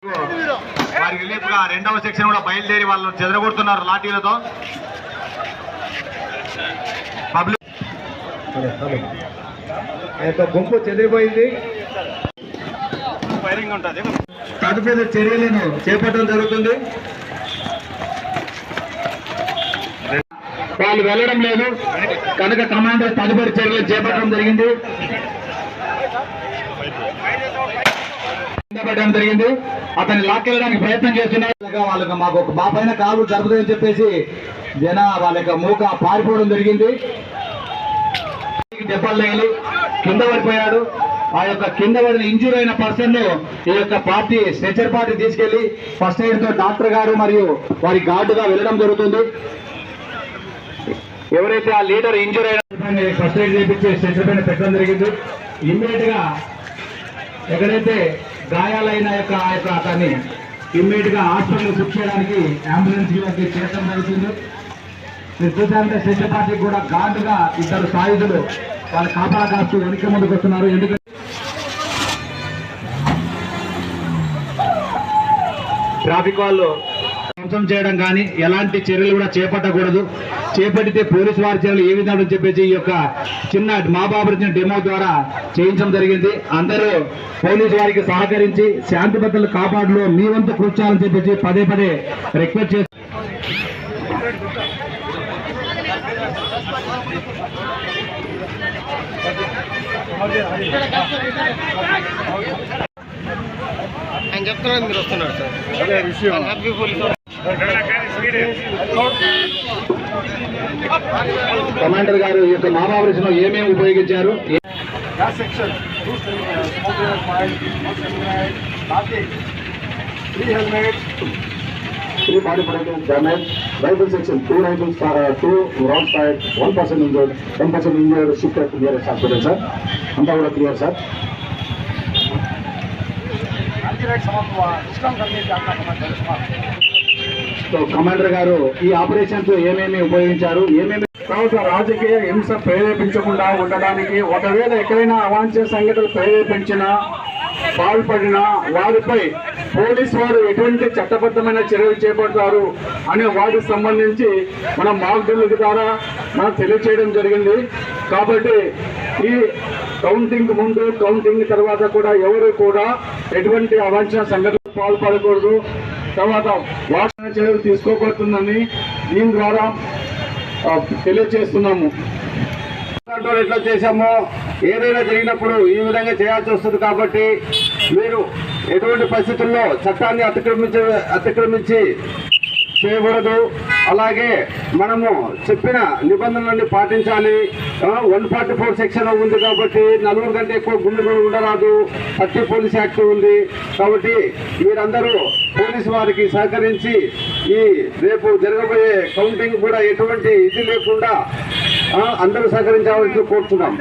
వారి రిలీఫ్ గా రెండవ సెక్షన్ కూడా బయలుదేరి వాళ్ళు చెదరగొడుతున్నారు లాఠీలతో. పబ్లిక్ గుంపు చెదిరిపోయింది. తదుపరి చర్యలను చేపట్టడం జరుగుతుంది. వాళ్ళు వెళ్ళడం లేదు కనుక కమాండర్ తదుపరి చర్యలు చేపట్టడం జరిగింది. అతన్ని లాక్కెళ్ళడానికి ప్రయత్నం చేస్తున్నారు. వాళ్ళకి మాకు మా పైన కాలు జరుపుతుందని చెప్పేసి వాళ్ళ యొక్క మూక పారిపోవడం జరిగింది. దెబ్బలు కింద పడిపోయాడు. ఆ యొక్క కింద పడిన ఇంజూర్ అయిన పర్సన్ ఈ యొక్క పార్టీ స్ట్రెచర్ పార్టీ తీసుకెళ్లి ఫస్ట్ ఎయిడ్ తో డాక్టర్ గారు మరియు వారి గార్డుగా వెళ్ళడం జరుగుతుంది. ఎవరైతే ఆ లీడర్ ఇంజూర్ అయిన ఫస్ట్ ఎయిడ్ చేయించి స్ట్రెచర్ పైన పెట్టడం జరిగింది. ఇమ్మీడియట్ గా ఎక్కడైతే గాయాలైన అతన్ని ఇమ్మీడియట్ గా హాస్పిటల్ బుక్ చేయడానికి అంబులెన్స్ చేయడం జరుగుతుంది. మీరు చూసారంటే స్ట్రెచర్ పార్టీకి కూడా గార్డుగా ఇద్దరు సాయుధులు వాళ్ళ కాపలా కాస్తూ వెనక ముందుకు వస్తున్నారు. ఎందుకంటే ట్రాఫిక్ వాళ్ళు ధ్వంసం చేయడం కానీ ఎలాంటి చర్యలు కూడా చేపట్టకూడదు. చేపట్టితే పోలీసు వారి చర్యలు ఏ విధంగా చెప్పేసి ఈ యొక్క చిన్న మా బాబు డెమో ద్వారా చేయించడం జరిగింది. అందరూ పోలీసు వారికి సహకరించి శాంతి భద్రతలు కాపాడులో మీ వంతు కూర్చోాలని చెప్పేసి పదే పదే రిక్వెస్ట్ చేస్తారు. ఆయన చెప్తున్నాడు మీరు వస్తున్నారు సార్. హ్యాపీ పోలీస్ కమాండర్ గారు ఈ యొక్క మామావృషంలో ఏమేమి ఉపయోగించారు? Three body protective damage, rifle section, 2 rifles, 2 rounds fired, 1 person injured, 10 person injured, shifted to nearest hospital, sir. Anta kuda clear, sir. So, commander గారు ఈ ఆపరేషన్స్ ఏమేమి ఉపయోగించారు, ఏమేమి తర్వాత రాజకీయ హింస ప్రేరేపించకుండా ఉండడానికి ఒకవేళ ఎక్కడైనా అవాంఛనీయ సంఘటనలు ప్రేరేపించినా పాల్పడినా వారిపై పోలీసు వారు ఎటువంటి చట్టబద్ధమైన చర్యలు చేపడతారు అనే వాటికి సంబంధించి మనం మాక్ డ్రిల్ ద్వారా మనం తెలియచేయడం జరిగింది. కాబట్టి ఈ కౌంటింగ్ ముందు కౌంటింగ్ తర్వాత కూడా ఎవరు కూడా ఎటువంటి అవాంఛనీయ సంఘటనలు పాల్పడకూడదు. తర్వాత వాస్తవ చర్యలు తీసుకోబడుతుందని దీని ద్వారా తెలియజేస్తున్నాము. ఎట్లా చేశామో ఏదైనా జరిగినప్పుడు ఈ విధంగా చేయాల్సి వస్తుంది. కాబట్టి మీరు ఎటువంటి పరిస్థితుల్లో చట్టాన్ని అతిక్రమించి చేయకూడదు. అలాగే మనము చెప్పిన నిబంధనలన్నీ పాటించాలి. 144 సెక్షన్ ఉంది కాబట్టి 4 కంటే ఎక్కువ గుండెలు ఉండరాదు. 30 పోలీస్ యాక్ట్ ఉంది. కాబట్టి మీరందరూ పోలీసు వారికి సహకరించి ఈ రేపు జరగబోయే కౌంటింగ్ కూడా ఎటువంటి ఇది లేకుండా అందరూ సహకరించాలని కోరుతున్నాం.